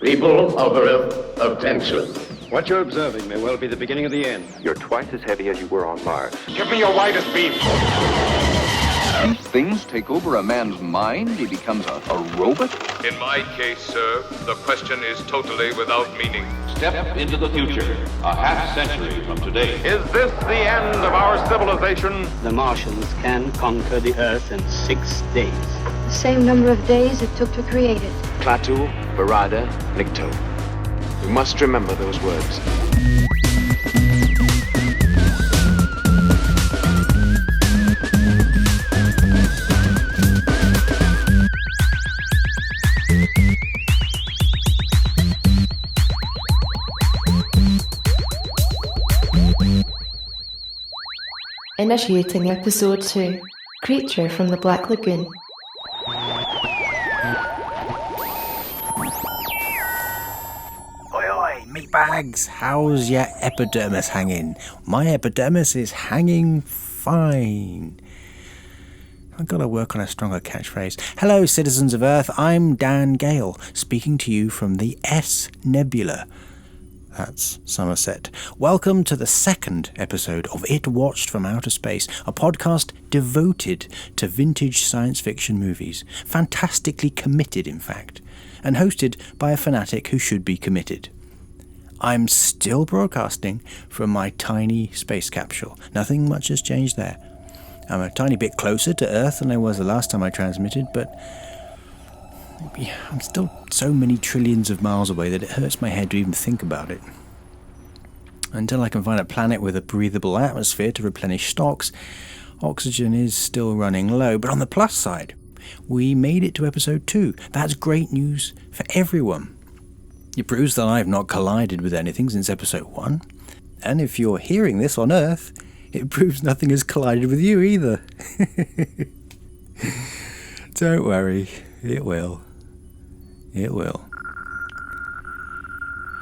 People of Earth, attention. What you're observing may well be the beginning of the end. You're twice as heavy as you were on Mars. Give me your widest beam. These things take over a man's mind. He becomes a robot. In my case, sir, the question is totally without meaning. Step into the future, a half-century from today. Is this the end of our civilization? The Martians can conquer the Earth in 6 days. The same number of days it took to create it. Klaatu, Barada, Nikto. We must remember those words. Initiating Episode 2, Creature from the Black Lagoon. Oi oi, meatbags, how's your epidermis hanging? My epidermis is hanging fine. I've got to work on a stronger catchphrase. Hello, citizens of Earth, I'm Dan Gale, speaking to you from the S Nebula. That's Somerset. Welcome to the second episode of It Watched from Outer Space, a podcast devoted to vintage science fiction movies. Fantastically committed, in fact, and hosted by a fanatic who should be committed. I'm still broadcasting from my tiny space capsule. Nothing much has changed there. I'm a tiny bit closer to Earth than I was the last time I transmitted, but I'm still so many trillions of miles away that it hurts my head to even think about it. Until I can find a planet with a breathable atmosphere to replenish stocks, oxygen is still running low. But on the plus side, we made it to episode 2. That's great news for everyone. It proves that I've not collided with anything since episode 1. And if you're hearing this on Earth, it proves nothing has collided with you either. Don't worry, it will. It will.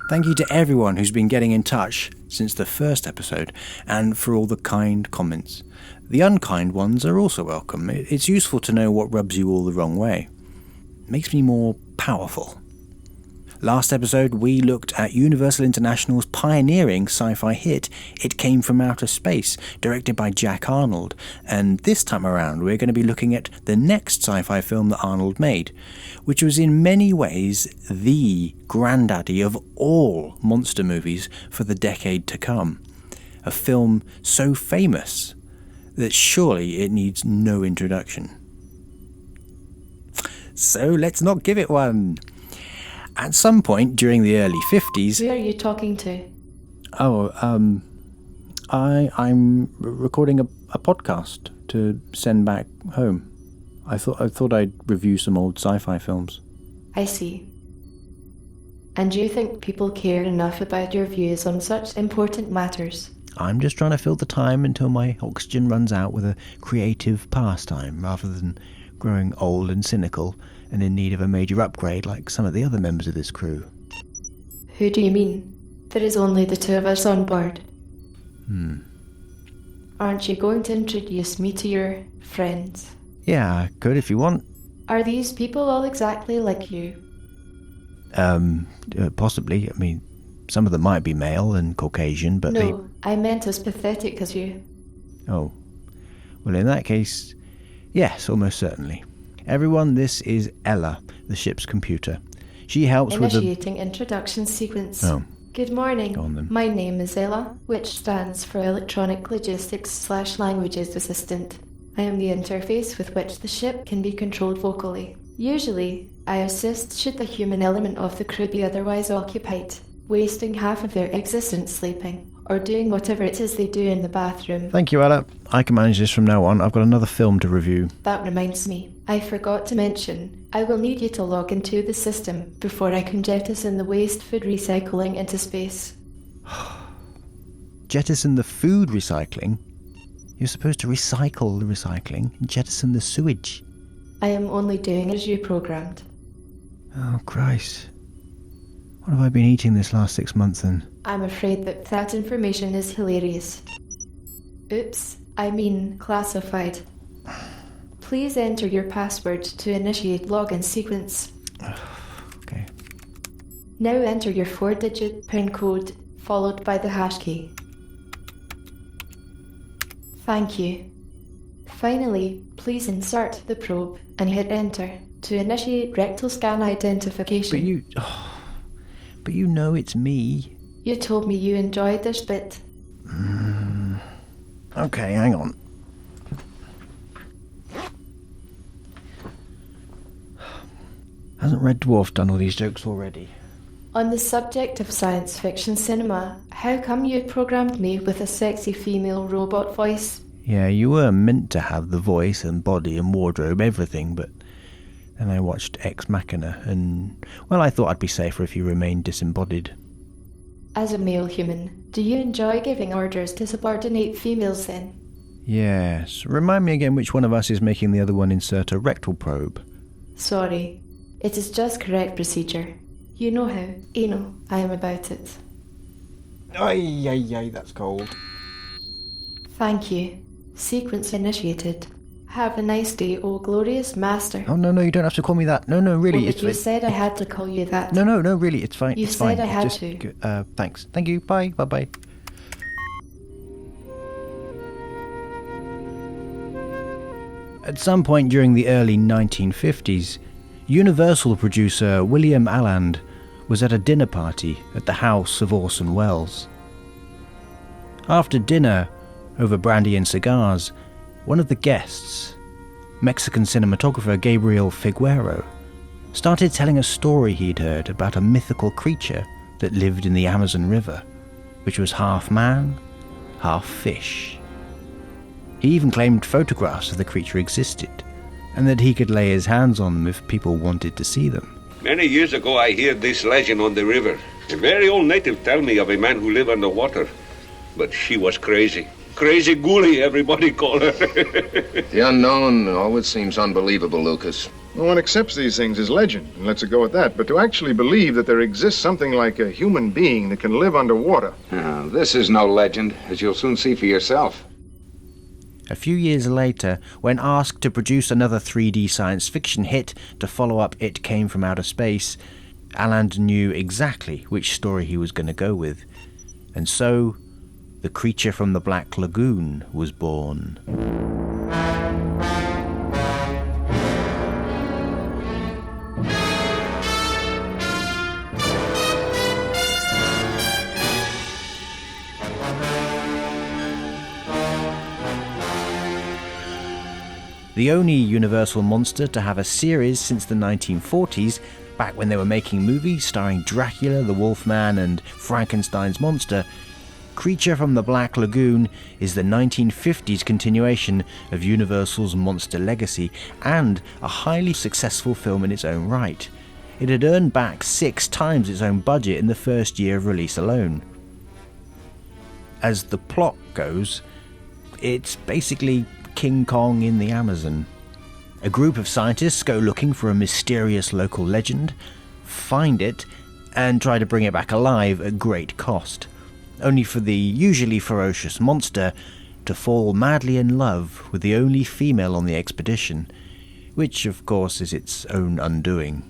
Thank you to everyone who's been getting in touch since the first episode, and for all the kind comments. The unkind ones are also welcome. It's useful to know what rubs you all the wrong way. It makes me more powerful. Last episode, we looked at Universal International's pioneering sci-fi hit, It Came From Outer Space, directed by Jack Arnold. And this time around, we're going to be looking at the next sci-fi film that Arnold made, which was in many ways the granddaddy of all monster movies for the decade to come. A film so famous that surely it needs no introduction. So let's not give it one. At some point during the early 50s... Who are you talking to? I'm recording a podcast to send back home. I thought I'd review some old sci-fi films. I see. And do you think people care enough about your views on such important matters? I'm just trying to fill the time until my oxygen runs out with a creative pastime, rather than growing old and cynical and in need of a major upgrade like some of the other members of this crew. Who do you mean? There is only the two of us on board. Aren't you going to introduce me to your friends? Yeah, I could if you want. Are these people all exactly like you? Possibly. I mean, some of them might be male and Caucasian, but No, I meant as pathetic as you. Oh. Well, in that case, yes, almost certainly. Everyone, this is Ella, the ship's computer. She helps with the... Initiating introduction sequence. Oh. Good morning. Go on, then. My name is Ella, which stands for Electronic Logistics/Languages Assistant. I am the interface with which the ship can be controlled vocally. Usually, I assist should the human element of the crew be otherwise occupied, wasting half of their existence sleeping, or doing whatever it is they do in the bathroom. Thank you, Ella. I can manage this from now on. I've got another film to review. That reminds me, I forgot to mention, I will need you to log into the system before I can jettison the waste food recycling into space. Jettison the food recycling? You're supposed to recycle the recycling and jettison the sewage. I am only doing as you programmed. Oh, Christ. What have I been eating this last 6 months then? I'm afraid that information is hilarious. Oops, I mean classified. Please enter your password to initiate login sequence. Okay. Now enter your 4-digit PIN code followed by the hash key. Thank you. Finally, please insert the probe and hit enter to initiate rectal scan identification. But you know it's me. You told me you enjoyed this bit. Okay, hang on. Hasn't Red Dwarf done all these jokes already? On the subject of science fiction cinema, how come you programmed me with a sexy female robot voice? Yeah, you were meant to have the voice and body and wardrobe, everything, but then I watched Ex Machina and, well, I thought I'd be safer if you remained disembodied. As a male human, do you enjoy giving orders to subordinate females then? Yes. Remind me again which one of us is making the other one insert a rectal probe. Sorry. It is just correct procedure. You know how anal I am about it. Ay, that's cold. Thank you. Sequence initiated. Have a nice day, oh glorious master. Oh, no, you don't have to call me that. No, really, well, you said I had to call you that. No, really, it's fine. You it's said fine. I had to. Thanks. Thank you. Bye. At some point during the early 1950s, Universal producer William Alland was at a dinner party at the house of Orson Welles. After dinner, over brandy and cigars, one of the guests, Mexican cinematographer Gabriel Figueroa, started telling a story he'd heard about a mythical creature that lived in the Amazon River, which was half man, half fish. He even claimed photographs of the creature existed, and that he could lay his hands on them if people wanted to see them. Many years ago I heard this legend on the river. A very old native tell me of a man who lived underwater. But she was crazy. Crazy Ghoulie, everybody call her. The unknown always seems unbelievable, Lucas. No one accepts these things as legend and lets it go at that. But to actually believe that there exists something like a human being that can live underwater... No, this is no legend, as you'll soon see for yourself. A few years later, when asked to produce another 3D science fiction hit to follow up It Came From Outer Space, Alland knew exactly which story he was going to go with. And so, The Creature from the Black Lagoon was born. The only Universal monster to have a series since the 1940s, back when they were making movies starring Dracula, the Wolfman and Frankenstein's monster, Creature from the Black Lagoon is the 1950s continuation of Universal's monster legacy and a highly successful film in its own right. It had earned back 6 times its own budget in the first year of release alone. As the plot goes, it's basically King Kong in the Amazon. A group of scientists go looking for a mysterious local legend, find it, and try to bring it back alive at great cost, only for the usually ferocious monster to fall madly in love with the only female on the expedition, which of course is its own undoing.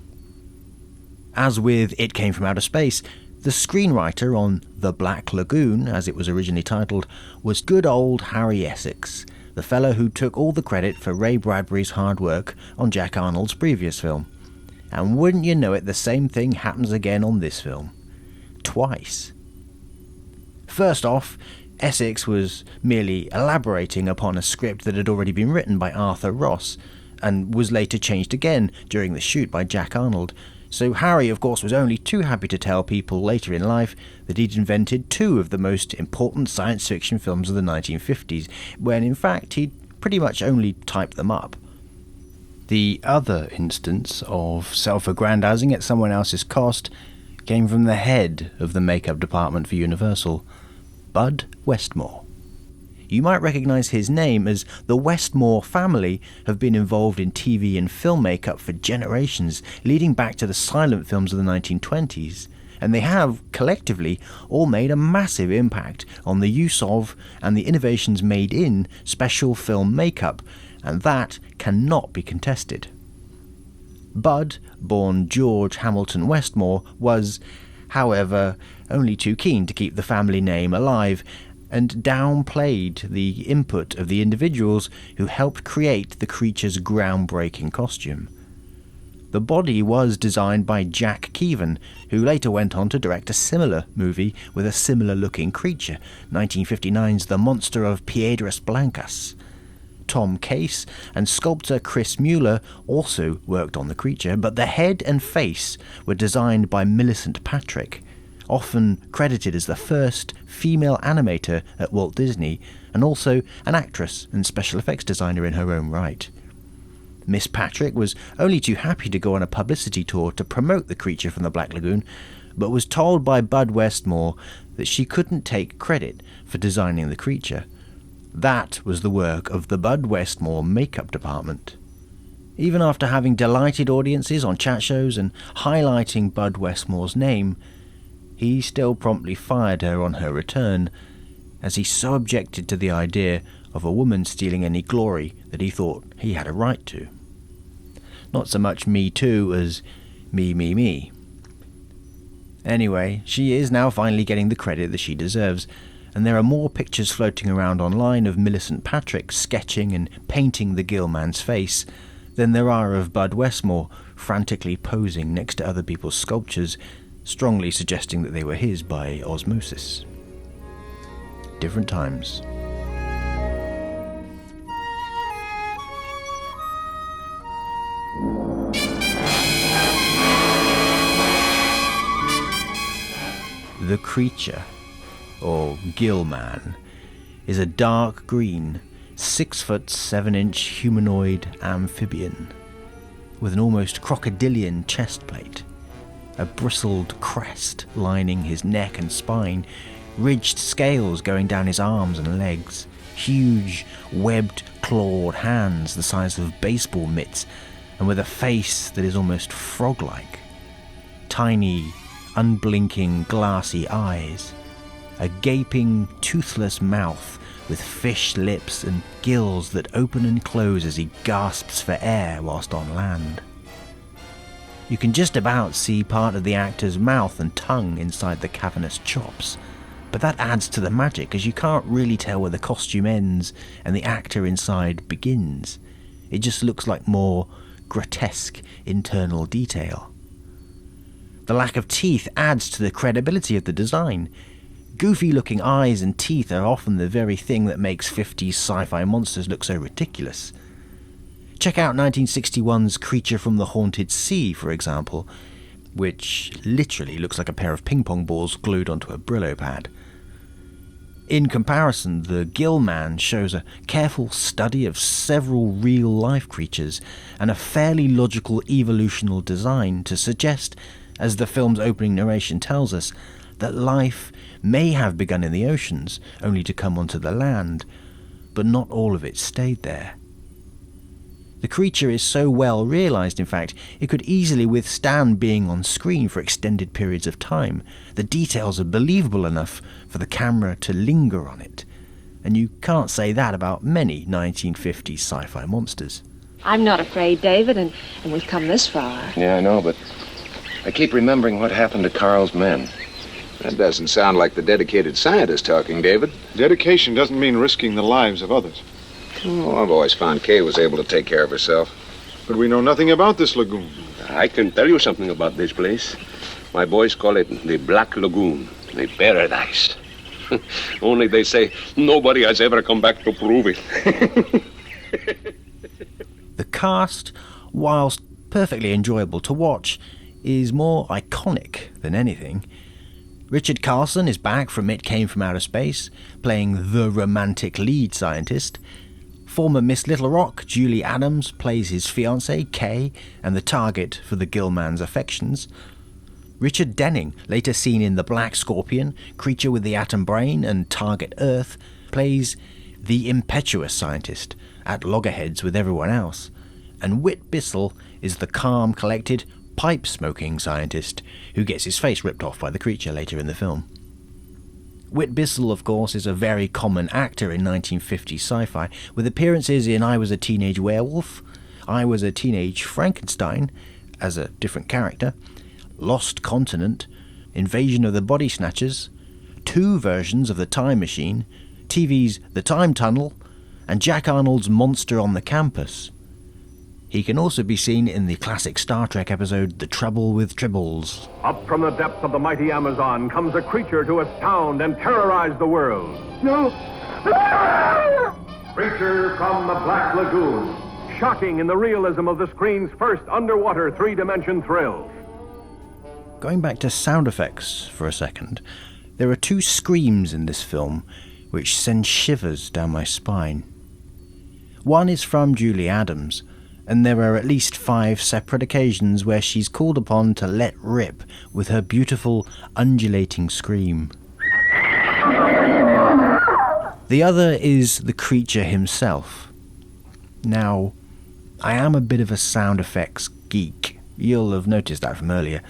As with It Came From Outer Space, the screenwriter on The Black Lagoon, as it was originally titled, was good old Harry Essex, the fellow who took all the credit for Ray Bradbury's hard work on Jack Arnold's previous film. And wouldn't you know it, the same thing happens again on this film. Twice. First off, Essex was merely elaborating upon a script that had already been written by Arthur Ross, and was later changed again during the shoot by Jack Arnold. So Harry, of course, was only too happy to tell people later in life that he'd invented 2 of the most important science fiction films of the 1950s, when in fact he'd pretty much only typed them up. The other instance of self-aggrandizing at someone else's cost came from the head of the makeup department for Universal, Bud Westmore. You might recognise his name, as the Westmore family have been involved in TV and film makeup for generations, leading back to the silent films of the 1920s, and they have, collectively, all made a massive impact on the use of and the innovations made in special film makeup, and that cannot be contested. Bud, born George Hamilton Westmore, was, however, only too keen to keep the family name alive, and downplayed the input of the individuals who helped create the creature's groundbreaking costume. The body was designed by Jack Keevan, who later went on to direct a similar movie with a similar-looking creature, 1959's The Monster of Piedras Blancas. Tom Case and sculptor Chris Mueller also worked on the creature, but the head and face were designed by Millicent Patrick, often credited as the first female animator at Walt Disney, and also an actress and special effects designer in her own right. Miss Patrick was only too happy to go on a publicity tour to promote the creature from the Black Lagoon, but was told by Bud Westmore that she couldn't take credit for designing the creature. That was the work of the Bud Westmore makeup department. Even after having delighted audiences on chat shows and highlighting Bud Westmore's name, he still promptly fired her on her return, as he so objected to the idea of a woman stealing any glory that he thought he had a right to. Not so much Me Too as me. Anyway, she is now finally getting the credit that she deserves, and there are more pictures floating around online of Millicent Patrick sketching and painting the Gill Man's face than there are of Bud Westmore frantically posing next to other people's sculptures, strongly suggesting that they were his by osmosis. Different times. The creature, or Gill Man, is a dark green, 6'7" humanoid amphibian with an almost crocodilian chest plate, a bristled crest lining his neck and spine, ridged scales going down his arms and legs, huge webbed clawed hands the size of baseball mitts, and with a face that is almost frog-like, tiny unblinking glassy eyes, a gaping toothless mouth with fish lips and gills that open and close as he gasps for air whilst on land. You can just about see part of the actor's mouth and tongue inside the cavernous chops, but that adds to the magic, as you can't really tell where the costume ends and the actor inside begins. It just looks like more grotesque internal detail. The lack of teeth adds to the credibility of the design. Goofy-looking eyes and teeth are often the very thing that makes 50s sci-fi monsters look so ridiculous. Check out 1961's Creature from the Haunted Sea, for example, which literally looks like a pair of ping-pong balls glued onto a Brillo pad. In comparison, the Gill Man shows a careful study of several real-life creatures and a fairly logical evolutional design to suggest, as the film's opening narration tells us, that life may have begun in the oceans, only to come onto the land, but not all of it stayed there. The creature is so well realised, in fact, it could easily withstand being on screen for extended periods of time. The details are believable enough for the camera to linger on it, and you can't say that about many 1950s sci-fi monsters. I'm not afraid, David, and we've come this far. Yeah, I know, but I keep remembering what happened to Carl's men. That doesn't sound like the dedicated scientist talking, David. Dedication doesn't mean risking the lives of others. Oh, I've always found Kay was able to take care of herself. But we know nothing about this lagoon. I can tell you something about this place. My boys call it the Black Lagoon, the paradise. Only they say nobody has ever come back to prove it. The cast, whilst perfectly enjoyable to watch, is more iconic than anything. Richard Carlson is back from It Came From Outer Space, playing the romantic lead scientist. Former Miss Little Rock, Julie Adams, plays his fiancée, Kay, and the target for the Gill Man's affections. Richard Denning, later seen in The Black Scorpion, Creature with the Atom Brain, and Target Earth, plays the impetuous scientist, at loggerheads with everyone else. And Whit Bissell is the calm, collected, pipe-smoking scientist who gets his face ripped off by the creature later in the film. Whit Bissell, of course, is a very common actor in 1950s sci-fi, with appearances in I Was a Teenage Werewolf, I Was a Teenage Frankenstein, as a different character, Lost Continent, Invasion of the Body Snatchers, 2 versions of The Time Machine, TV's The Time Tunnel, and Jack Arnold's Monster on the Campus. He can also be seen in the classic Star Trek episode The Trouble with Tribbles. Up from the depths of the mighty Amazon comes a creature to astound and terrorize the world. No. Creature from the Black Lagoon. Shocking in the realism of the screen's first underwater 3-dimension thrill. Going back to sound effects for a second, there are 2 screams in this film which send shivers down my spine. One is from Julie Adams, and there are at least 5 separate occasions where she's called upon to let rip with her beautiful, undulating scream. The other is the creature himself. Now, I am a bit of a sound effects geek. You'll have noticed that from earlier.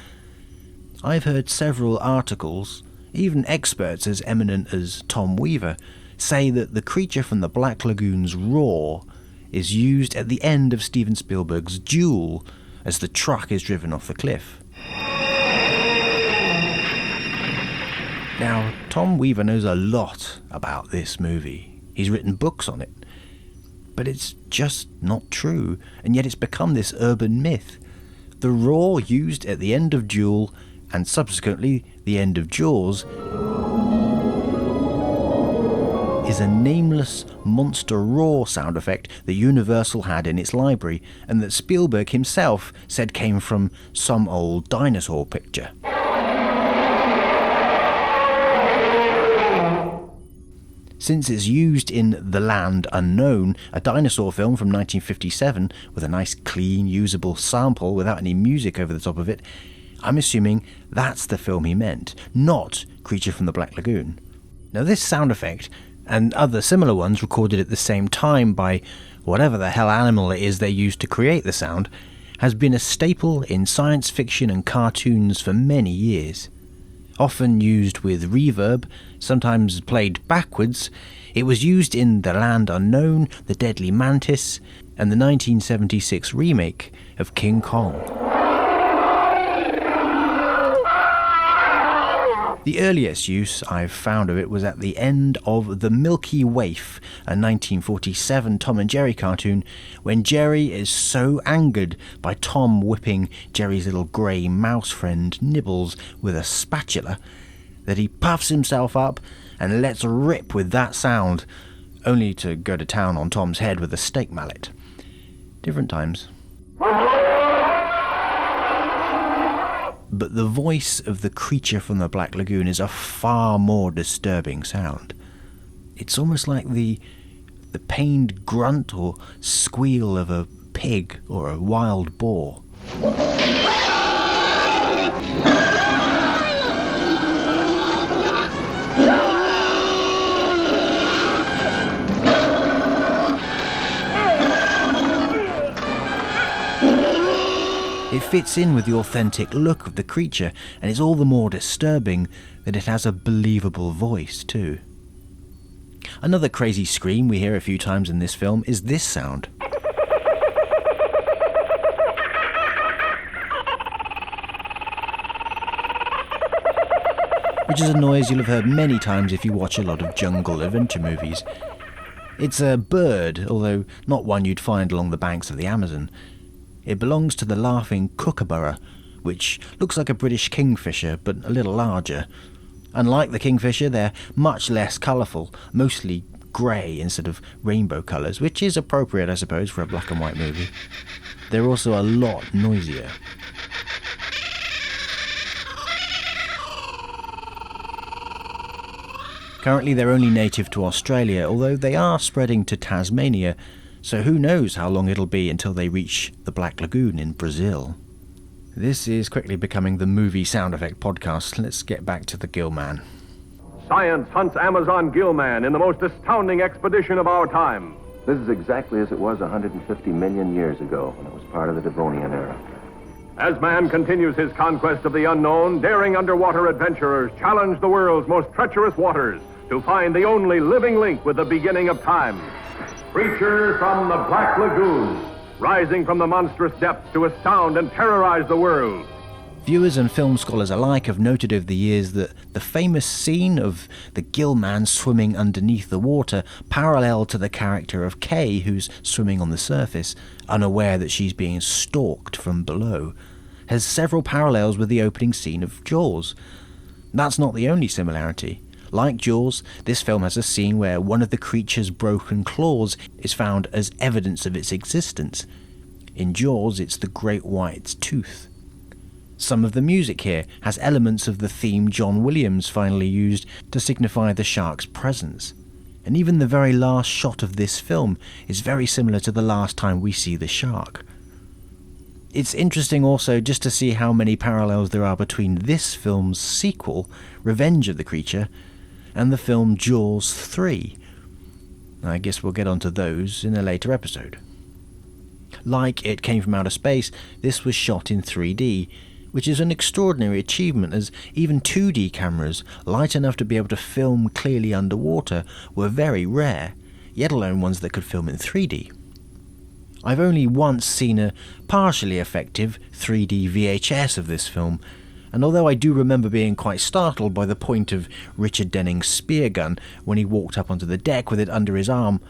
I've heard several articles, even experts as eminent as Tom Weaver, say that the creature from the Black Lagoon's roar is used at the end of Steven Spielberg's Duel as the truck is driven off the cliff. Now, Tom Weaver knows a lot about this movie. He's written books on it. But it's just not true, and yet it's become this urban myth. The roar used at the end of Duel, and subsequently the end of Jaws, is a nameless monster roar sound effect that Universal had in its library, and that Spielberg himself said came from some old dinosaur picture. Since it's used in The Land Unknown, a dinosaur film from 1957 with a nice clean usable sample without any music over the top of it, I'm assuming that's the film he meant, not Creature from the Black Lagoon. Now this sound effect, and other similar ones recorded at the same time by whatever the hell animal it is they used to create the sound, has been a staple in science fiction and cartoons for many years. Often used with reverb, sometimes played backwards, it was used in The Land Unknown, The Deadly Mantis, and the 1976 remake of King Kong. The earliest use I've found of it was at the end of The Milky Waif, a 1947 Tom and Jerry cartoon, when Jerry is so angered by Tom whipping Jerry's little grey mouse friend Nibbles with a spatula that he puffs himself up and lets rip with that sound, only to go to town on Tom's head with a steak mallet. Different times. But the voice of the creature from the Black Lagoon is a far more disturbing sound. It's almost like the pained grunt or squeal of a pig or a wild boar. It fits in with the authentic look of the creature, and is all the more disturbing that it has a believable voice too. Another crazy scream we hear a few times in this film is this sound. Which is a noise you'll have heard many times if you watch a lot of jungle adventure movies. It's a bird, although not one you'd find along the banks of the Amazon. It belongs to the laughing kookaburra, which looks like a British kingfisher but a little larger. Unlike the kingfisher, they're much less colourful, mostly grey instead of rainbow colours, which is appropriate, I suppose, for a black and white movie. They're also a lot noisier. Currently they're only native to Australia, although they are spreading to Tasmania, so who knows how long it'll be until they reach the Black Lagoon in Brazil. This is quickly becoming the movie sound effect podcast. Let's get back to the Gillman. Science hunts Amazon Gillman in the most astounding expedition of our time. This is exactly as it was 150 million years ago, when it was part of the Devonian era. As man continues his conquest of the unknown, daring underwater adventurers challenge the world's most treacherous waters to find the only living link with the beginning of time. Creature from the Black Lagoon. rising from the monstrous depths to astound and terrorize the world. Viewers and film scholars alike have noted over the years that the famous scene of the gill man swimming underneath the water, parallel to the character of Kay, who's swimming on the surface, unaware that she's being stalked from below, has several parallels with the opening scene of Jaws. That's not the only similarity. Like Jaws, this film has a scene where one of the creature's broken claws is found as evidence of its existence. In Jaws, it's the great white's tooth. Some of the music here has elements of the theme John Williams finally used to signify the shark's presence. And even the very last shot of this film is very similar to the last time we see the shark. It's interesting also just to see how many parallels there are between this film's sequel, Revenge of the Creature, and the film Jaws 3. I guess we'll get onto those in a later episode. Like It Came from Outer Space, this was shot in 3D, which is an extraordinary achievement, as even 2D cameras, light enough to be able to film clearly underwater, were very rare, yet alone ones that could film in 3D. I've only once seen a partially effective 3D VHS of this film, and although I do remember being quite startled by the point of Richard Denning's spear gun when he walked up onto the deck with it under his arm,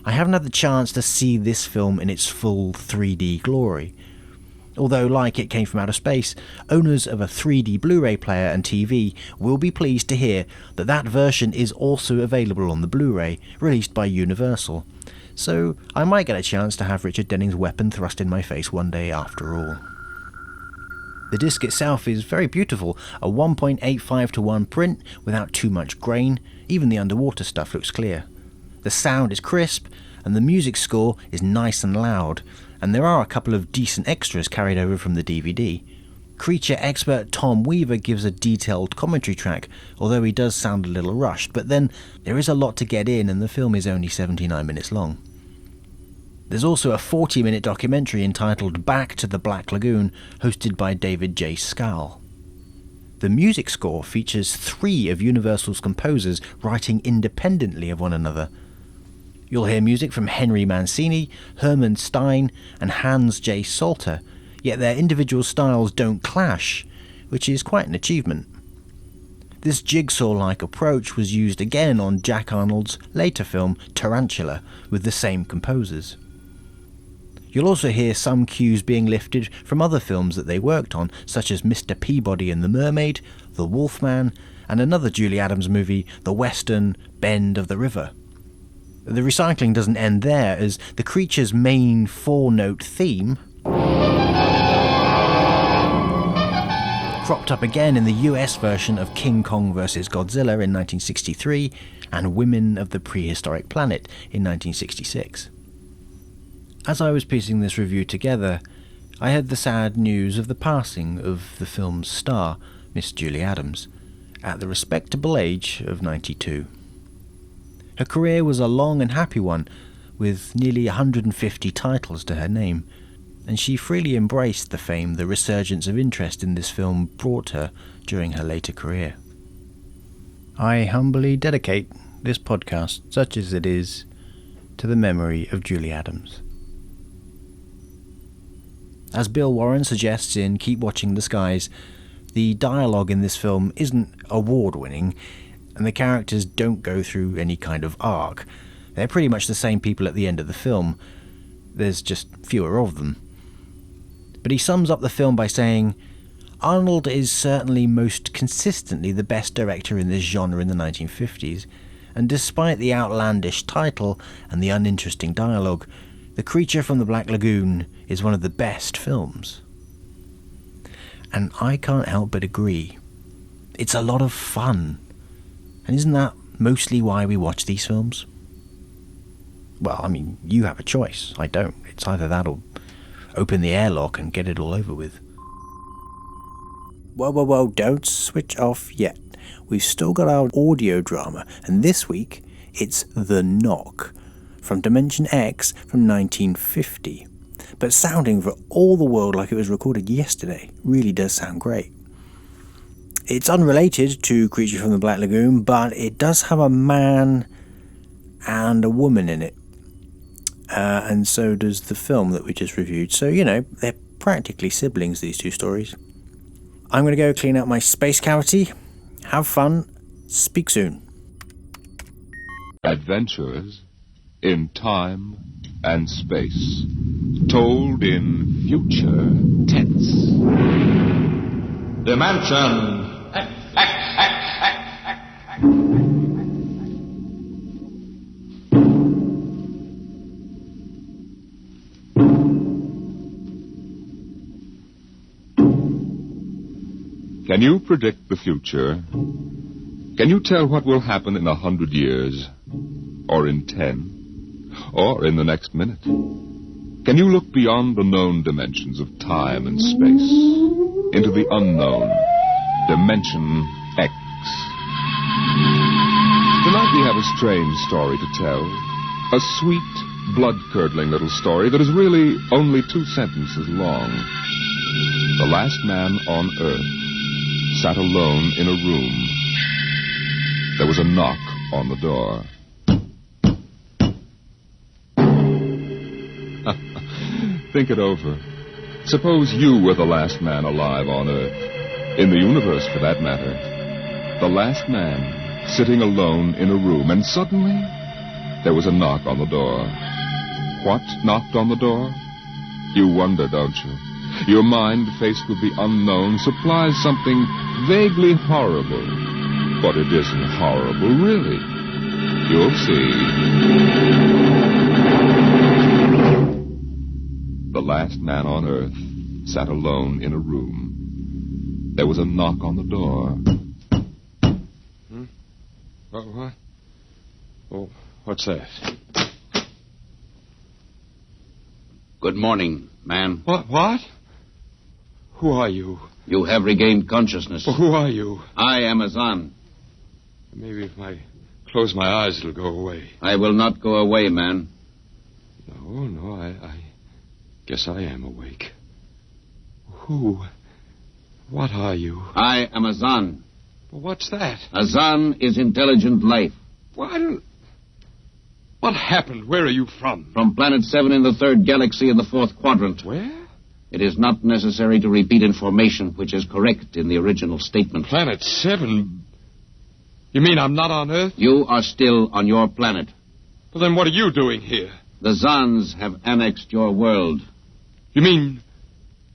I haven't had the chance to see this film in its full 3D glory. Although, like It Came from Outer Space, owners of a 3D Blu-ray player and TV will be pleased to hear that that version is also available on the Blu-ray, released by Universal. So I might get a chance to have Richard Denning's weapon thrust in my face one day after all. The disc itself is very beautiful, a 1.85:1 print without too much grain. Even the underwater stuff looks clear. The sound is crisp, and the music score is nice and loud, and there are a couple of decent extras carried over from the DVD. Creature expert Tom Weaver gives a detailed commentary track, although he does sound a little rushed, but then there is a lot to get in and the film is only 79 minutes long. There's also a 40-minute documentary entitled Back to the Black Lagoon, hosted by David J. Scal. The music score features 3 of Universal's composers writing independently of one another. You'll hear music from Henry Mancini, Herman Stein, and Hans J. Salter, yet their individual styles don't clash, which is quite an achievement. This jigsaw-like approach was used again on Jack Arnold's later film Tarantula, with the same composers. You'll also hear some cues being lifted from other films that they worked on, such as Mr. Peabody and the Mermaid, The Wolfman, and another Julie Adams movie, the western Bend of the River. The recycling doesn't end there, as the creature's main 4-note theme cropped up again in the US version of King Kong vs. Godzilla in 1963 and Women of the Prehistoric Planet in 1966. As I was piecing this review together, I heard the sad news of the passing of the film's star, Miss Julie Adams, at the respectable age of 92. Her career was a long and happy one, with nearly 150 titles to her name, and she freely embraced the fame the resurgence of interest in this film brought her during her later career. I humbly dedicate this podcast, such as it is, to the memory of Julie Adams. As Bill Warren suggests in Keep Watching the Skies, the dialogue in this film isn't award-winning, and the characters don't go through any kind of arc. They're pretty much the same people at the end of the film. There's just fewer of them. But he sums up the film by saying, Arnold is certainly most consistently the best director in this genre in the 1950s, and despite the outlandish title and the uninteresting dialogue, The Creature from the Black Lagoon is one of the best films. And I can't help but agree. It's a lot of fun. And isn't that mostly why we watch these films? Well, I mean, you have a choice. I don't. It's either that or open the airlock and get it all over with. Whoa, don't switch off yet. We've still got our audio drama, and this week it's The Knock, from Dimension X from 1950. But sounding for all the world like it was recorded yesterday. Really does sound great. It's unrelated to Creature from the Black Lagoon, but it does have a man and a woman in it. and so does the film that we just reviewed. So, you know, they're practically siblings, these two stories. I'm going to go clean out my space cavity. Have fun. Speak soon. Adventures in time and space, told in future tense. Dimension Can you predict the future? Can you tell what will happen in 100 years? Or in 10? Or in the next minute? Can you look beyond the known dimensions of time and space into the unknown, Dimension X? Tonight we have a strange story to tell. A sweet, blood-curdling little story that is really only 2 sentences long. The last man on Earth sat alone in a room. There was a knock on the door. Think it over. Suppose you were the last man alive on Earth, in the universe for that matter. The last man sitting alone in a room, and suddenly there was a knock on the door. What knocked on the door? You wonder, don't you? Your mind, faced with the unknown, supplies something vaguely horrible. But it isn't horrible, really. You'll see. The last man on Earth sat alone in a room. There was a knock on the door. What? Oh, what's that? Good morning, man. What? Who are you? You have regained consciousness. Well, who are you? I am Azan. Maybe if I close my eyes, it'll go away. I will not go away, man. No, I guess I am awake. Who? What are you? I am Azan. Well, what's that? Azan is intelligent life. What happened? Where are you from? From Planet 7 in the 3rd galaxy in the 4th quadrant. Where? It is not necessary to repeat information which is correct in the original statement. Planet 7? You mean I'm not on Earth? You are still on your planet. Well, then what are you doing here? The Zans have annexed your world. You mean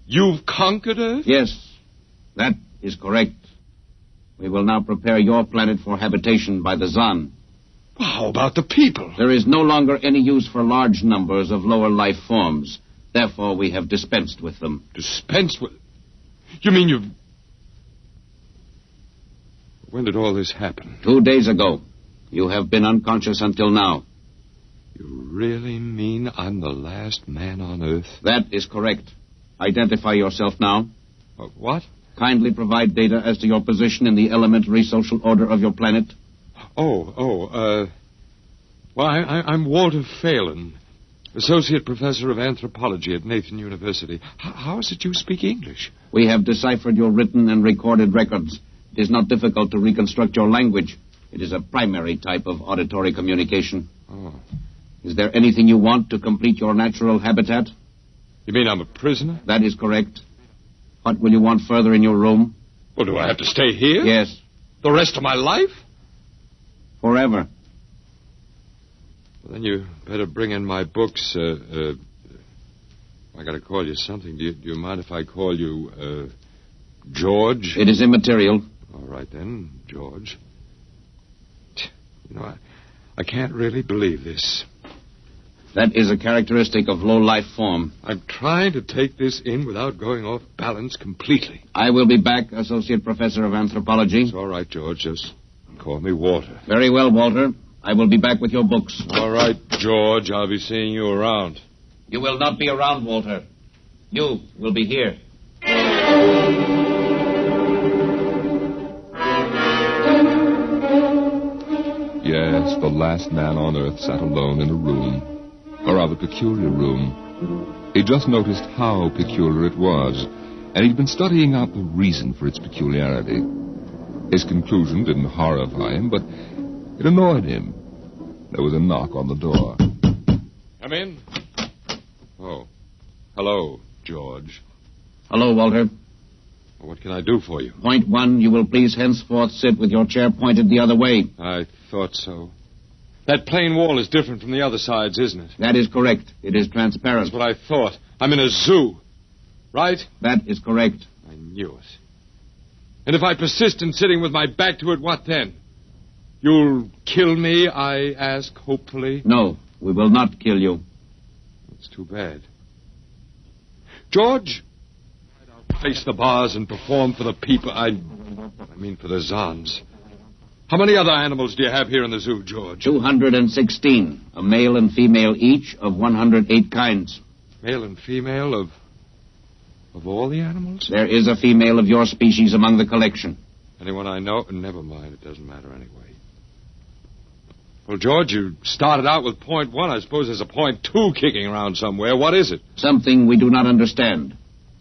you've conquered Earth? Yes, that is correct. We will now prepare your planet for habitation by the Zan. Well, how about the people? There is no longer any use for large numbers of lower life forms. Therefore, we have dispensed with them. Dispensed with? You mean you've... When did all this happen? 2 days ago. You have been unconscious until now. You really mean I'm the last man on Earth? That is correct. Identify yourself now. What? Kindly provide data as to your position in the elementary social order of your planet. Well, I'm Walter Phelan, Associate Professor of Anthropology at Nathan University. How is it you speak English? We have deciphered your written and recorded records. It is not difficult to reconstruct your language. It is a primary type of auditory communication. Oh. Is there anything you want to complete your natural habitat? You mean I'm a prisoner? That is correct. What will you want further in your room? Well, do I have to stay here? Yes. The rest of my life? Forever. Well, then you better bring in my books. I got to call you something. Do you mind if I call you, George? It is immaterial. All right, then, George. You know, I can't really believe this. That is a characteristic of low life form. I'm trying to take this in without going off balance completely. I will be back, Associate Professor of Anthropology. It's all right, George. Just call me Walter. Very well, Walter. I will be back with your books. All right, George. I'll be seeing you around. You will not be around, Walter. You will be here. Yes, the last man on Earth sat alone in a room. A rather peculiar room. He just noticed how peculiar it was, and he'd been studying out the reason for its peculiarity. His conclusion didn't horrify him, but it annoyed him. There was a knock on the door. Come in. Oh. Hello, George. Hello, Walter. What can I do for you? Point 1, you will please henceforth sit with your chair pointed the other way. I thought so. That plain wall is different from the other sides, isn't it? That is correct. It is transparent. That's what I thought. I'm in a zoo. Right? That is correct. I knew it. And if I persist in sitting with my back to it, what then? You'll kill me, I ask, hopefully? No, we will not kill you. It's too bad. George, I'll face the bars and perform for the people. I mean for the Zons. How many other animals do you have here in the zoo, George? 216. A male and female each of 108 kinds. Male and female of all the animals? There is a female of your species among the collection. Anyone I know? Never mind. It doesn't matter anyway. Well, George, you started out with point 1. I suppose there's a point 2 kicking around somewhere. What is it? Something we do not understand.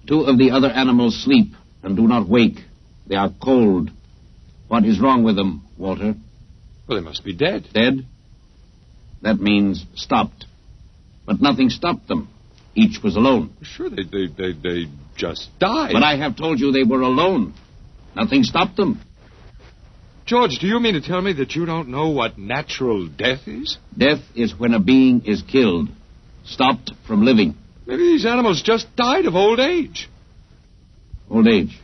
2 of the other animals sleep and do not wake. They are cold. What is wrong with them, Walter? Well, they must be dead. Dead? That means stopped. But nothing stopped them. Each was alone. Sure, they just died. But I have told you they were alone. Nothing stopped them. George, do you mean to tell me that you don't know what natural death is? Death is when a being is killed, stopped from living. Maybe these animals just died of old age. Old age?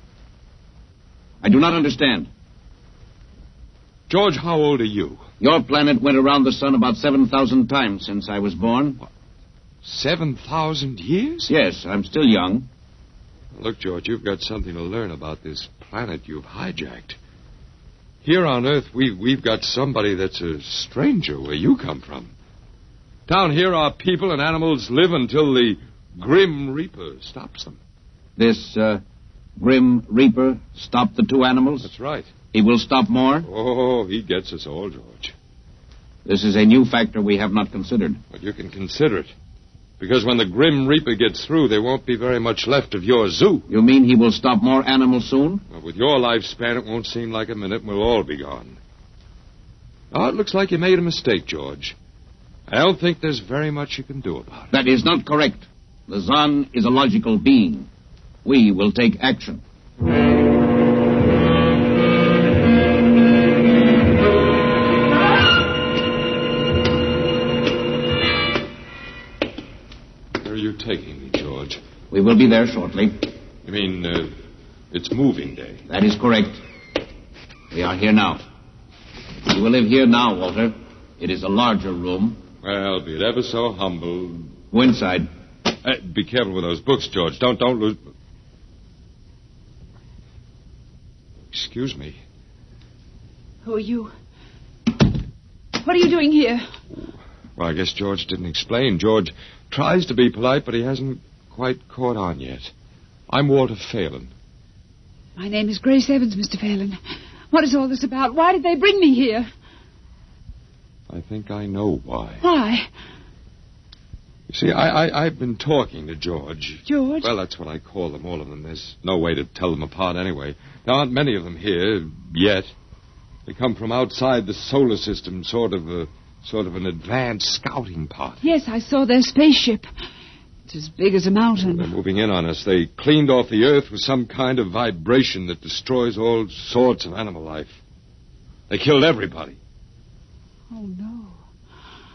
I do not understand. George, how old are you? Your planet went around the sun about 7,000 times since I was born. What? 7,000 years? Yes, I'm still young. Look, George, you've got something to learn about this planet you've hijacked. Here on Earth, we've got somebody that's a stranger where you come from. Down here, our people and animals live until the Grim Reaper stops them. This Grim Reaper stopped the 2 animals? That's right. He will stop more? Oh, he gets us all, George. This is a new factor we have not considered. But you can consider it. Because when the Grim Reaper gets through, there won't be very much left of your zoo. You mean he will stop more animals soon? Well, with your lifespan, it won't seem like a minute and we'll all be gone. Oh, it looks like you made a mistake, George. I don't think there's very much you can do about it. That is not correct. The Zon is a logical being. We will take action. Taking me, George. We will be there shortly. You mean, it's moving day? That is correct. We are here now. You will live here now, Walter. It is a larger room. Well, be it ever so humble. Go inside. Be careful with those books, George. Don't lose... Excuse me. Who are you? What are you doing here? Well, I guess George didn't explain. George tries to be polite, but he hasn't quite caught on yet. I'm Walter Phelan. My name is Grace Evans, Mr. Phelan. What is all this about? Why did they bring me here? I think I know why. Why? You see, I've been talking to George. George? Well, that's what I call them, all of them. There's no way to tell them apart anyway. There aren't many of them here, yet. They come from outside the solar system, sort of an advanced scouting party. Yes, I saw their spaceship. It's as big as a mountain. They're moving in on us. They cleaned off the Earth with some kind of vibration that destroys all sorts of animal life. They killed everybody. Oh, no.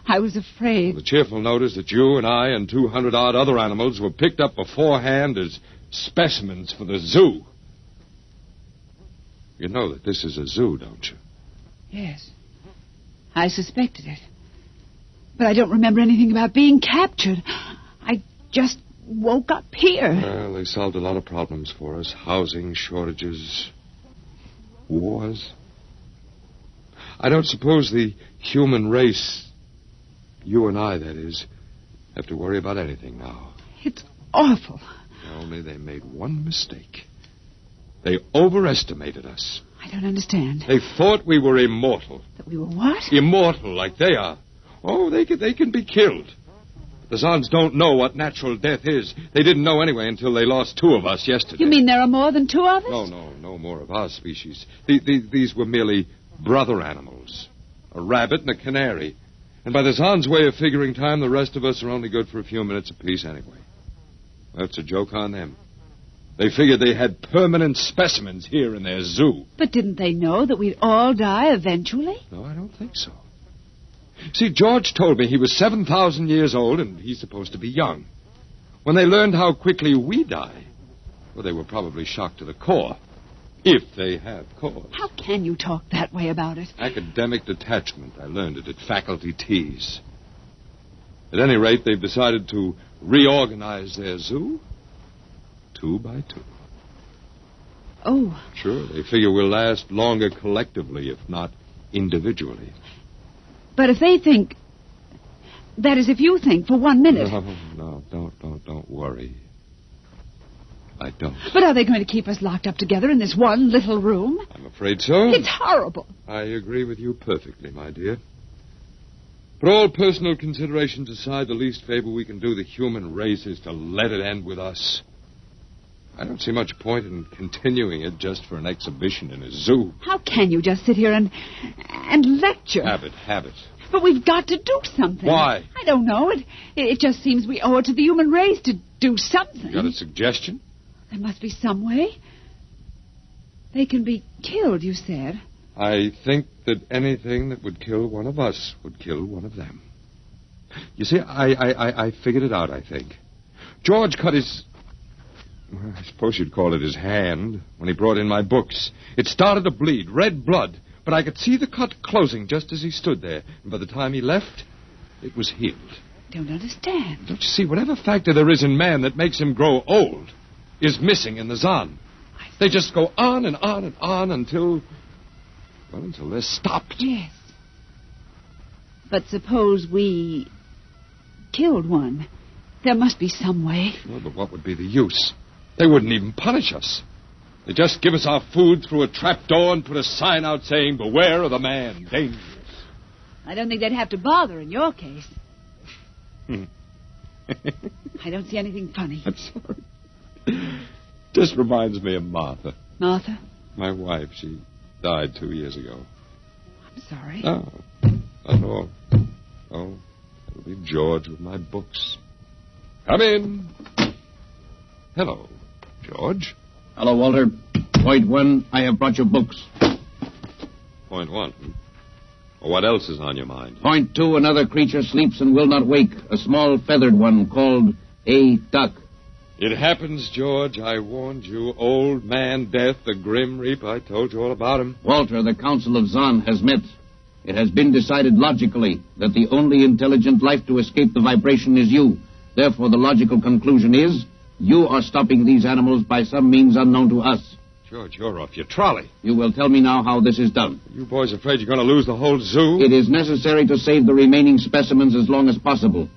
I was afraid. The cheerful note is that you and I and 200-odd other animals were picked up beforehand as specimens for the zoo. You know that this is a zoo, don't you? Yes. I suspected it. But I don't remember anything about being captured. I just woke up here. Well, they solved a lot of problems for us. Housing shortages, wars. I don't suppose the human race, you and I, that is, have to worry about anything now. It's awful. Only they made one mistake. They overestimated us. I don't understand. They thought we were immortal. That we were what? Immortal, like they are. Oh, they can be killed. The Zons don't know what natural death is. They didn't know anyway until they lost 2 of us yesterday. You mean there are more than 2 of us? No more of our species. These were merely brother animals. A rabbit and a canary. And by the Zan's way of figuring time, the rest of us are only good for a few minutes apiece anyway. That's a joke on them. They figured they had permanent specimens here in their zoo. But didn't they know that we'd all die eventually? No, I don't think so. See, George told me he was 7,000 years old, and he's supposed to be young. When they learned how quickly we die, well, they were probably shocked to the core. If they have cause. How can you talk that way about it? Academic detachment. I learned it at faculty teas. At any rate, they've decided to reorganize their zoo 2 by 2. Oh. Sure, they figure we'll last longer collectively, if not individually. But if they think... That is, if you think for 1 minute... No, don't worry. I don't. But are they going to keep us locked up together in this one little room? I'm afraid so. It's horrible. I agree with you perfectly, my dear. But all personal considerations aside, the least favor we can do the human race is to let it end with us. I don't see much point in continuing it just for an exhibition in a zoo. How can you just sit here and lecture? Habit. But we've got to do something. Why? I don't know. It just seems we owe it to the human race to do something. You got a suggestion? There must be some way. They can be killed, you said. I think that anything that would kill one of us would kill one of them. You see, I figured it out, I think. George cut his... I suppose you'd call it his hand when he brought in my books. It started to bleed, red blood, but I could see the cut closing just as he stood there. And by the time he left, it was healed. Don't understand. Don't you see, whatever factor there is in man that makes him grow old is missing in the Zan. They just go on and on and on until they're stopped. Yes. But suppose we killed one. There must be some way. Well, but what would be the use? They wouldn't even punish us. They just give us our food through a trap door and put a sign out saying, "Beware of the man, dangerous." I don't think they'd have to bother in your case. I don't see anything funny. I'm sorry. Just reminds me of Martha. Martha? My wife. She died 2 years ago. I'm sorry. No, not at all. Oh, it'll be George with my books. Come in. Hello, George. Hello, Walter. Point 1, I have brought your books. Point 1. Well, what else is on your mind? Point 2, another creature sleeps and will not wake. A small feathered one called a duck. It happens, George. I warned you. Old Man Death, the Grim Reaper. I told you all about him. Walter, the Council of Zan has met. It has been decided logically that the only intelligent life to escape the vibration is you. Therefore, the logical conclusion is you are stopping these animals by some means unknown to us. George, you're off your trolley. You will tell me now how this is done. You boys afraid you're going to lose the whole zoo? It is necessary to save the remaining specimens as long as possible.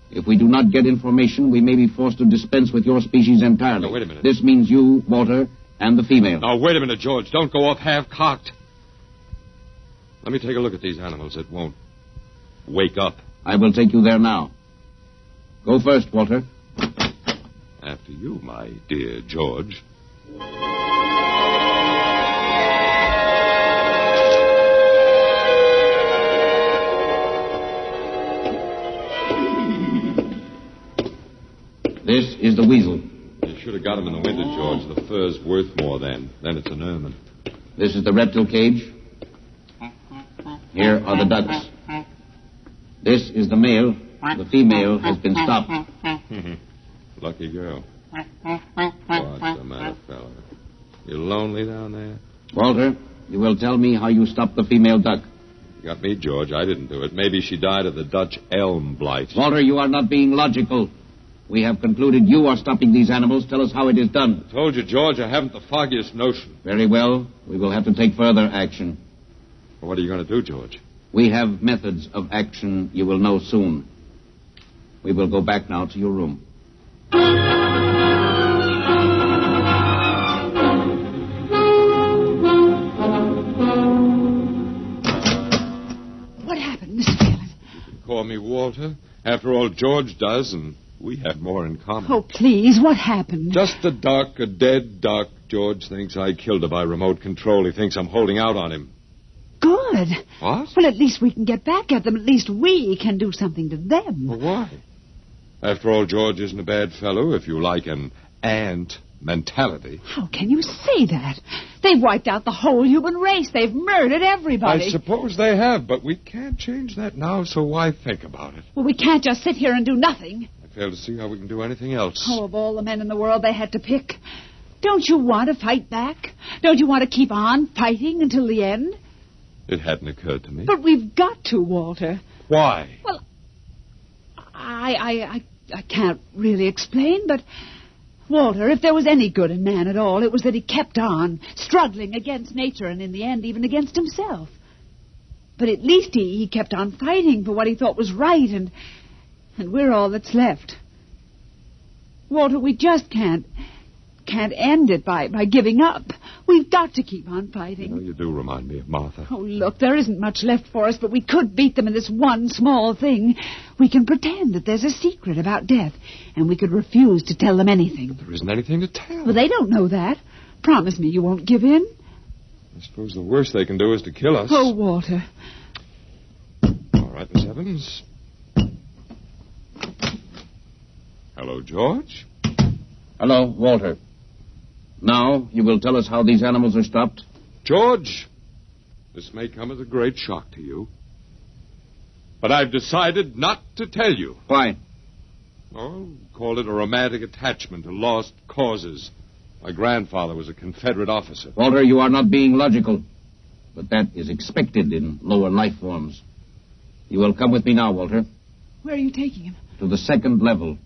If we do not get information, we may be forced to dispense with your species entirely. No, wait a minute. This means you, Walter, and the female. Now, wait a minute, George. Don't go off half-cocked. Let me take a look at these animals that won't wake up. I will take you there now. Go first, Walter. After you, my dear George. This is the weasel. You should have got him in the winter, George. The fur's worth more then. Then it's an ermine. This is the reptile cage. Here are the ducks. This is the male. The female has been stopped. Lucky girl. What's the matter, fella? You lonely down there? Walter, you will tell me how you stopped the female duck. You got me, George. I didn't do it. Maybe she died of the Dutch elm blight. Walter, you are not being logical. We have concluded you are stopping these animals. Tell us how it is done. I told you, George, I haven't the foggiest notion. Very well. We will have to take further action. Well, what are you going to do, George? We have methods of action you will know soon. We will go back now to your room. What happened, Mr. Phelan? You can call me Walter. After all, George does, and we have more in common. Oh, please, what happened? Just a duck, a dead duck. George thinks I killed her by remote control. He thinks I'm holding out on him. good. What? Well, at least we can get back at them. At least we can do something to them. Well, why? After all, George isn't a bad fellow, if you like an ant mentality. How can you say that? They've wiped out the whole human race. They've murdered everybody. I suppose they have, but we can't change that now, so why think about it? Well, we can't just sit here and do nothing. I fail to see how we can do anything else. Oh, of all the men in the world they had to pick. Don't you want to fight back? Don't you want to keep on fighting until the end? It hadn't occurred to me. But we've got to, Walter. Why? Well, I can't really explain, but... Walter, if there was any good in man at all, it was that he kept on, struggling against nature and in the end even against himself. But at least he kept on fighting for what he thought was right, and we're all that's left. Walter, we just can't end it by giving up. We've got to keep on fighting. You know, you do remind me of Martha. Oh, look, there isn't much left for us, but we could beat them in this one small thing. We can pretend that there's a secret about death, and we could refuse to tell them anything. But there isn't anything to tell. Well, they don't know that. Promise me you won't give in. I suppose the worst they can do is to kill us. Oh, Walter. All right, Miss Evans. Hello, George. Hello, Walter. Now, you will tell us how these animals are stopped? George, this may come as a great shock to you, but I've decided not to tell you. Why? Oh, call it a romantic attachment to lost causes. My grandfather was a Confederate officer. Walter, you are not being logical, but that is expected in lower life forms. You will come with me now, Walter. Where are you taking him? To the second level.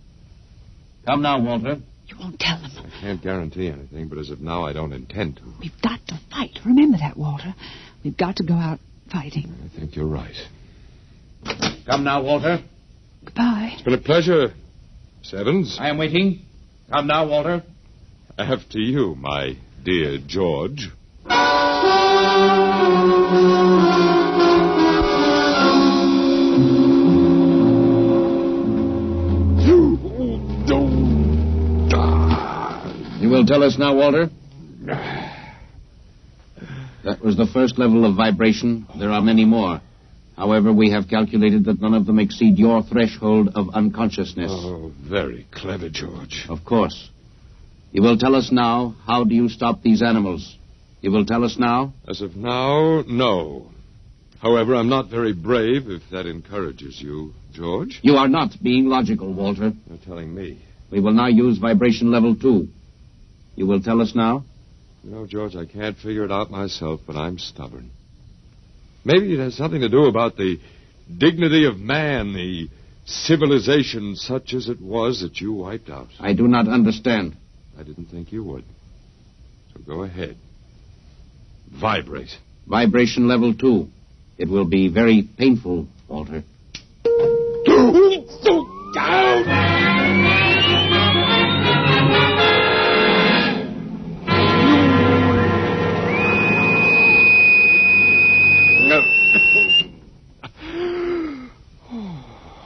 Come now, Walter. You won't tell them. I can't guarantee anything, but as of now, I don't intend to. We've got to fight. Remember that, Walter. We've got to go out fighting. I think you're right. Come now, Walter. Goodbye. It's been a pleasure, Miss Evans. I am waiting. Come now, Walter. After you, my dear George. You will tell us now, Walter? That was the first level of vibration. There are many more. However, we have calculated that none of them exceed your threshold of unconsciousness. Oh, very clever, George. Of course. You will tell us now, how do you stop these animals? You will tell us now? As of now, no. However, I'm not very brave, if that encourages you, George. You are not being logical, Walter. You're telling me. We will now use vibration level 2. You will tell us now? You know, George, I can't figure it out myself, but I'm stubborn. Maybe it has something to do about the dignity of man, the civilization such as it was that you wiped out. I do not understand. I didn't think you would. So go ahead. Vibrate. Vibration level 2. It will be very painful, Walter.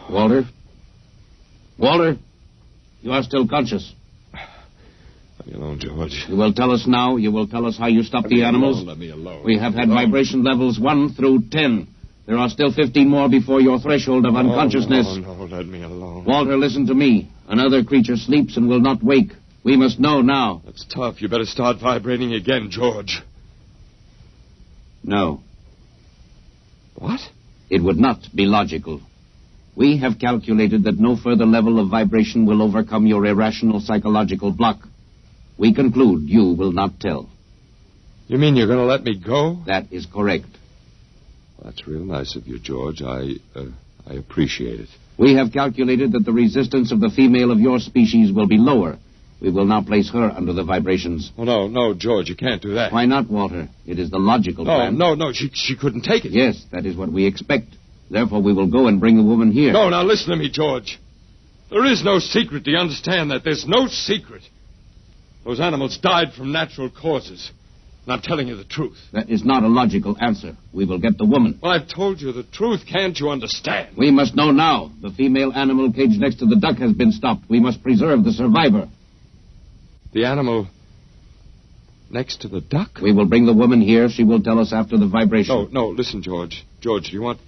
Walter? Walter? You are still conscious. Leave me alone, George. You will tell us now. You will tell us how you stop the animals. Let me alone. We have had vibration levels 1 through 10. There are still 15 more before your threshold of unconsciousness. No, let me alone. Walter, listen to me. Another creature sleeps and will not wake. We must know now. That's tough. You better start vibrating again, George. No. What? It would not be logical. We have calculated that no further level of vibration will overcome your irrational psychological block. We conclude you will not tell. You mean you're going to let me go? That is correct. Well, that's real nice of you, George. I appreciate it. We have calculated that the resistance of the female of your species will be lower. We will now place her under the vibrations. Oh, no, George, you can't do that. Why not, Walter? It is the logical plan. No, she couldn't take it. Yes, that is what we expect. Therefore, we will go and bring the woman here. No, now listen to me, George. There is no secret. Do you understand that? There's no secret. Those animals died from natural causes. And I'm telling you the truth. That is not a logical answer. We will get the woman. Well, I've told you the truth. Can't you understand? We must know now. The female animal caged next to the duck has been stopped. We must preserve the survivor. The animal next to the duck? We will bring the woman here. She will tell us after the vibration. No, listen, George. George, you want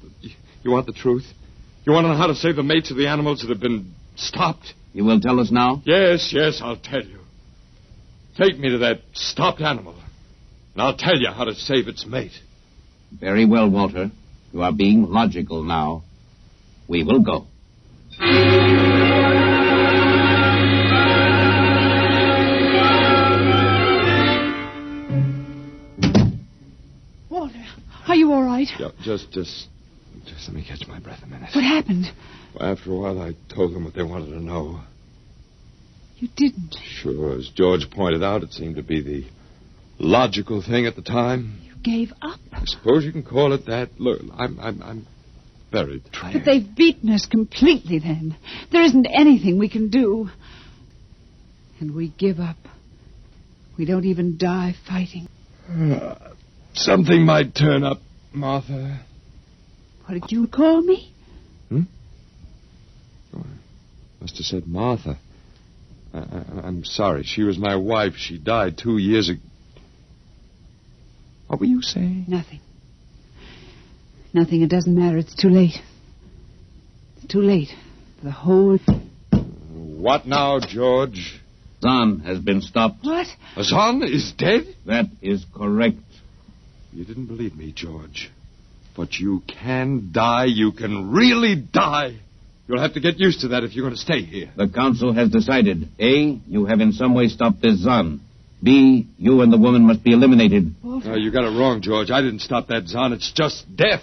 the truth? You want to know how to save the mates of the animals that have been stopped? You will tell us now? Yes, I'll tell you. Take me to that stopped animal, and I'll tell you how to save its mate. Very well, Walter. You are being logical now. We will go. Walter, are you all right? Yeah, just let me catch my breath a minute. What happened? Well, after a while, I told them what they wanted to know. You didn't. Sure, as George pointed out, it seemed to be the logical thing at the time. You gave up? I suppose you can call it that. Look, I'm very tired. But they've beaten us completely then. There isn't anything we can do. And we give up. We don't even die fighting. Something might turn up, Martha. What did you call me? Oh, I must have said Martha. I'm sorry. She was my wife. She died 2 years ago. What were you saying? Nothing. Nothing. It doesn't matter. It's too late. It's too late. The whole... What now, George? Zahn has been stopped. What? Zahn is dead? That is correct. You didn't believe me, George. But you can die. You can really die. You'll have to get used to that if you're going to stay here. The council has decided. A, you have in some way stopped this Zahn. B, you and the woman must be eliminated. No, you got it wrong, George. I didn't stop that Zahn. It's just death.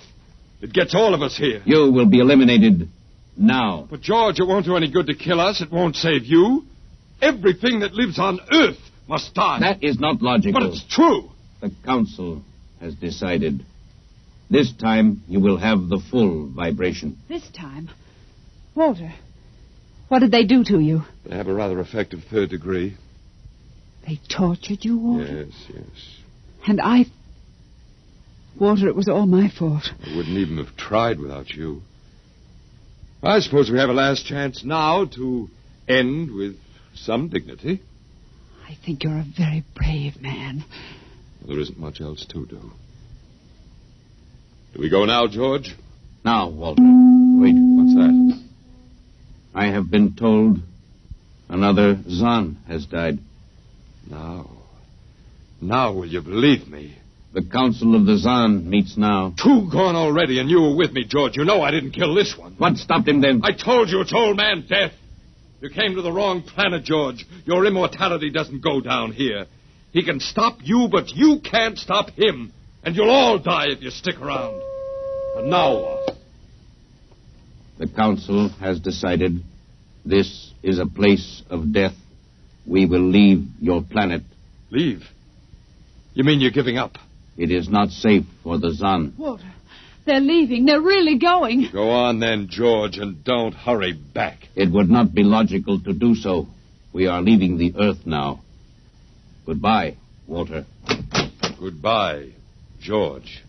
It gets all of us here. You will be eliminated now. But, George, it won't do any good to kill us. It won't save you. Everything that lives on Earth must die. That is not logical. But it's true. The council has decided. This time, you will have the full vibration. This time? Walter, what did they do to you? They have a rather effective third degree. They tortured you, Walter? Yes. And I... Walter, it was all my fault. I wouldn't even have tried without you. I suppose we have a last chance now to end with some dignity. I think you're a very brave man. There isn't much else to do. Do we go now, George? Now, Walter. Wait. What's that? I have been told another Zahn has died. Now will you believe me? The Council of the Zahn meets now. 2 gone already, and you were with me, George. You know I didn't kill this one. What stopped him then? I told you it's old man death. You came to the wrong planet, George. Your immortality doesn't go down here. He can stop you, but you can't stop him. And you'll all die if you stick around. And now what? The Council has decided this is a place of death. We will leave your planet. Leave? You mean you're giving up? It is not safe for the Zahn. Walter, they're leaving. They're really going. Go on then, George, and don't hurry back. It would not be logical to do so. We are leaving the Earth now. Goodbye, Walter. Goodbye, George.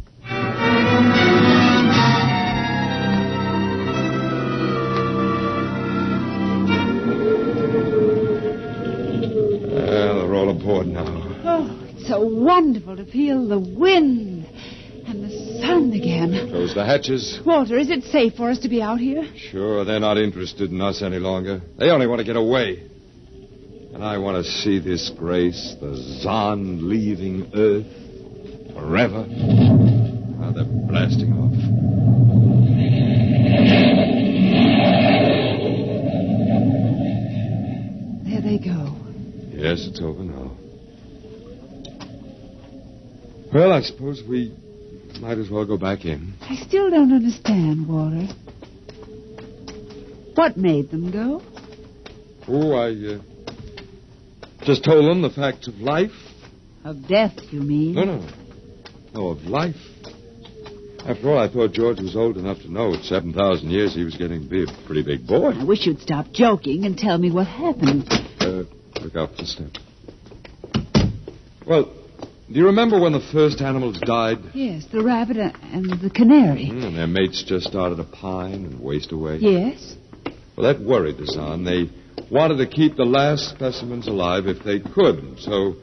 Well, they're all aboard now. Oh, it's so wonderful to feel the wind and the sun again. Close the hatches. Walter, is it safe for us to be out here? Sure, they're not interested in us any longer. They only want to get away. And I want to see this grace, the Zahn leaving Earth forever. Now they're blasting off. There they go. Yes, it's over now. Well, I suppose we might as well go back in. I still don't understand, Walter. What made them go? Oh, I just told them the facts of life. Of death, you mean? No, of life. After all, I thought George was old enough to know at 7,000 years he was getting to be a pretty big boy. I wish you'd stop joking and tell me what happened. Look out for the step. Well, do you remember when the first animals died? Yes, the rabbit and the canary. And their mates just started to pine and waste away? Yes. Well, that worried the Zahn. They wanted to keep the last specimens alive if they could. So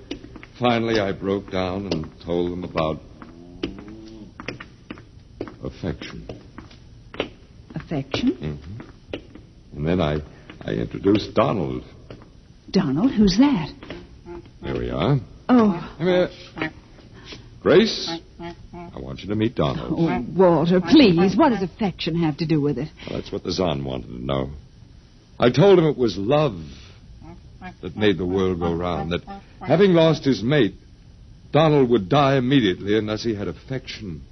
Finally, I broke down and told them about affection. Affection? Mm-hmm. And then I introduced Donald. Donald? Who's that? There we are. Oh. Come here. Grace, I want you to meet Donald. Oh, Walter, please. What does affection have to do with it? Well, that's what the Zahn wanted to know. I told him it was love that made the world go round, that having lost his mate, Donald would die immediately unless he had affection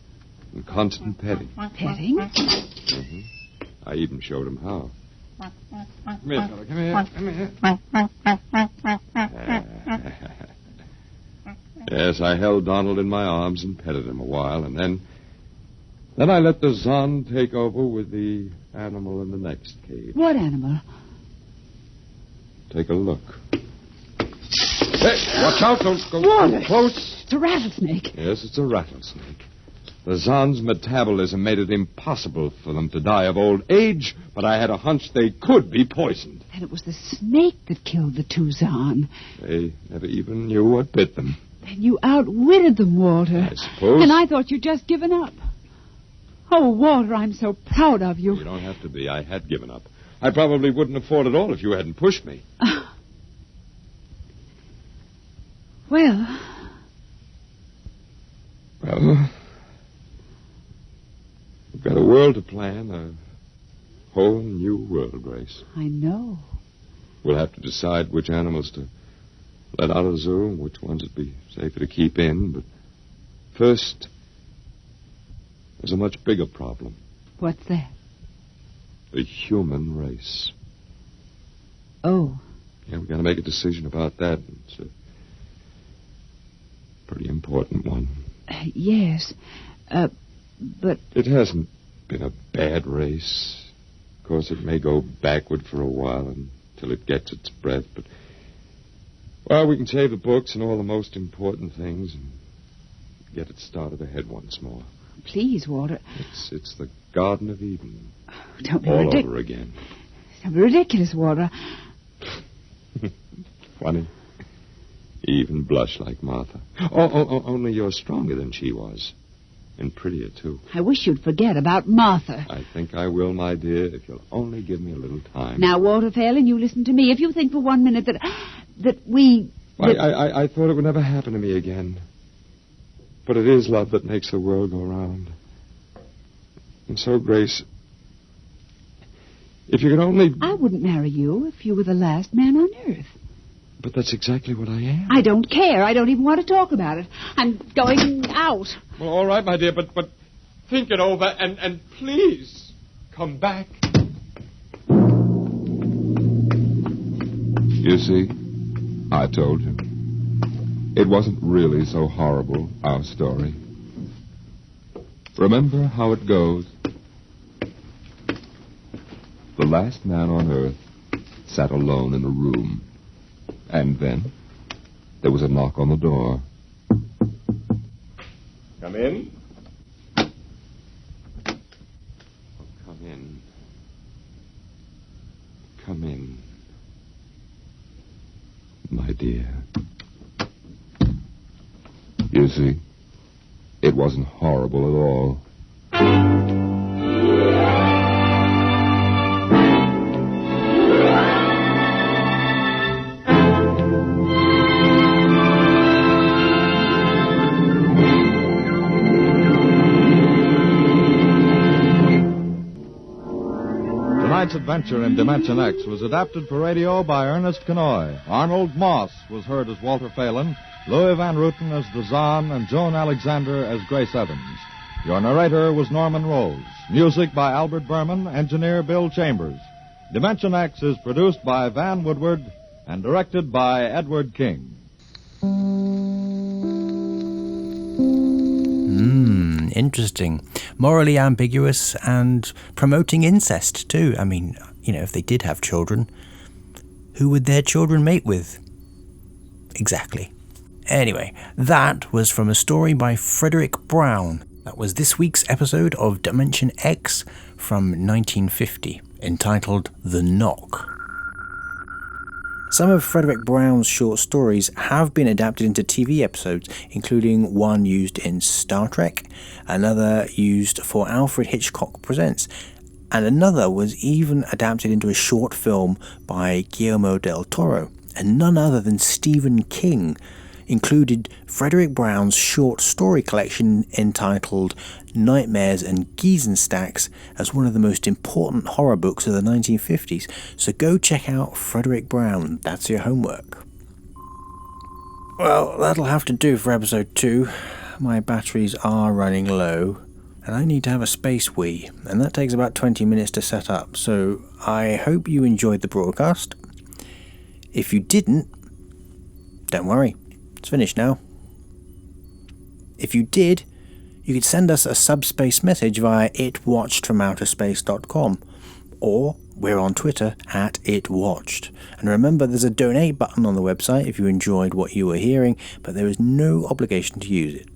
and constant petting. Petting? Mm-hmm. I even showed him how. Come here, fella. Come here. Yes, I held Donald in my arms and petted him a while, and then I let the Zahn take over with the animal in the next cage. What animal? Take a look. Hey, watch out, don't go Walter. too close. It's a rattlesnake. Yes, it's a rattlesnake. The Zahn's metabolism made it impossible for them to die of old age, but I had a hunch they could be poisoned. Then it was the snake that killed the two Zahn. They never even knew what bit them. Then you outwitted them, Walter. I suppose. And I thought you'd just given up. Oh, Walter, I'm so proud of you. You don't have to be. I had given up. I probably wouldn't have fought at all if you hadn't pushed me. Well, we've got a world to plan, a whole new world, Grace. I know. We'll have to decide which animals to let out of the zoo and which ones would be safer to keep in. But first, there's a much bigger problem. What's that? The human race. Oh. Yeah, we've got to make a decision about that. It's a pretty important one. Yes. But... It hasn't been a bad race. Of course, it may go backward for a while until it gets its breath, but... Well, we can save the books and all the most important things and get it started ahead once more. Please, Walter. It's the Garden of Eden. Don't be all ridiculous. over again. Don't be ridiculous, Walter. Funny. You even blush like Martha. Only you're stronger than she was. And prettier, too. I wish you'd forget about Martha. I think I will, my dear, if you'll only give me a little time. Now, Walter Phelan, you listen to me. If you think for 1 minute that we... I thought it would never happen to me again. But it is love that makes the world go round. And so, Grace, if you could only... I wouldn't marry you if you were the last man on earth. But that's exactly what I am. I don't care. I don't even want to talk about it. I'm going out. Well, all right, my dear, but think it over and please come back. You see, I told you. It wasn't really so horrible, our story. Remember how it goes. The last man on earth sat alone in a room. And then there was a knock on the door. Come in. Come in. Come in. My dear. You see, it wasn't horrible at all. Tonight's adventure in Dimension X was adapted for radio by Ernest Kenoy. Arnold Moss was heard as Walter Phelan, Louis Van Ruten as the Zahn, and Joan Alexander as Grace Evans. Your narrator was Norman Rose. Music by Albert Berman, engineer Bill Chambers. Dimension X is produced by Van Woodward and directed by Edward King. Interesting. Morally ambiguous and promoting incest, too. I mean, you know, if they did have children, who would their children mate with? Exactly. Anyway, that was from a story by Frederick Brown. That was this week's episode of Dimension X from 1950, entitled The Knock. Some of Frederick Brown's short stories have been adapted into TV episodes, including one used in Star Trek, another used for Alfred Hitchcock Presents, and another was even adapted into a short film by Guillermo del Toro, and none other than Stephen King included Frederick Brown's short story collection entitled Nightmares and Geisenstacks as one of the most important horror books of the 1950s. So go check out Frederick Brown. That's your homework. Well, that'll have to do for episode 2. My batteries are running low, and I need to have a space wee, and that takes about 20 minutes to set up. So I hope you enjoyed the broadcast. If you didn't, don't worry. It's finished now. If you did, you could send us a subspace message via itwatchedfromouterspace.com, or we're on Twitter at itwatched. And remember, there's a donate button on the website if you enjoyed what you were hearing, but there is no obligation to use it.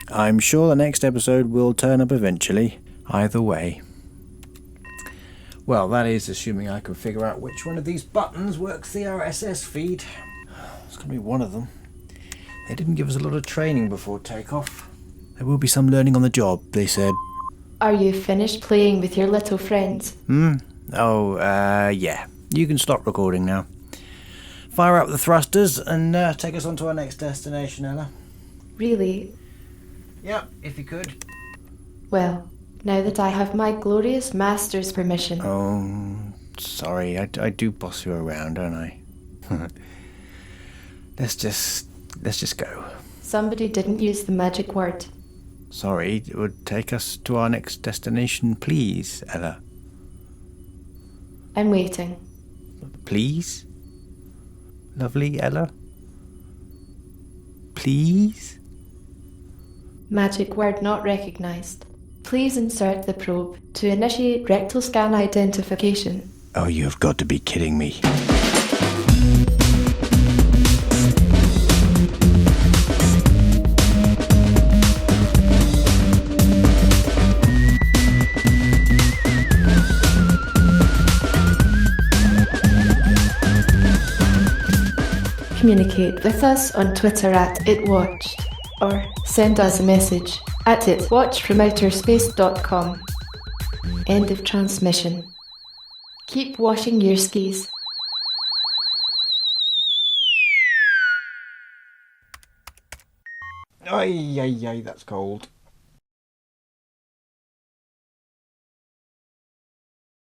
I'm sure the next episode will turn up eventually, either way. Well, that is assuming I can figure out which one of these buttons works the RSS feed. It's going to be one of them. They didn't give us a lot of training before takeoff. There will be some learning on the job, they said. Are you finished playing with your little friends? Yeah. You can stop recording now. Fire up the thrusters and take us on to our next destination, Ella. Really? Yep, if you could. Well, now that I have my glorious master's permission. Oh, sorry. I do boss you around, don't I? Let's just go. Somebody didn't use the magic word. Sorry, it would take us to our next destination, please, Ella. I'm waiting. Please? Lovely Ella? Please? Magic word not recognized. Please insert the probe to initiate rectal scan identification. Oh, you've got to be kidding me. Communicate with us on Twitter at itwatched, or send us a message at itwatchedfromouterspace.com. End of transmission. Keep washing your skis. Ay, that's cold.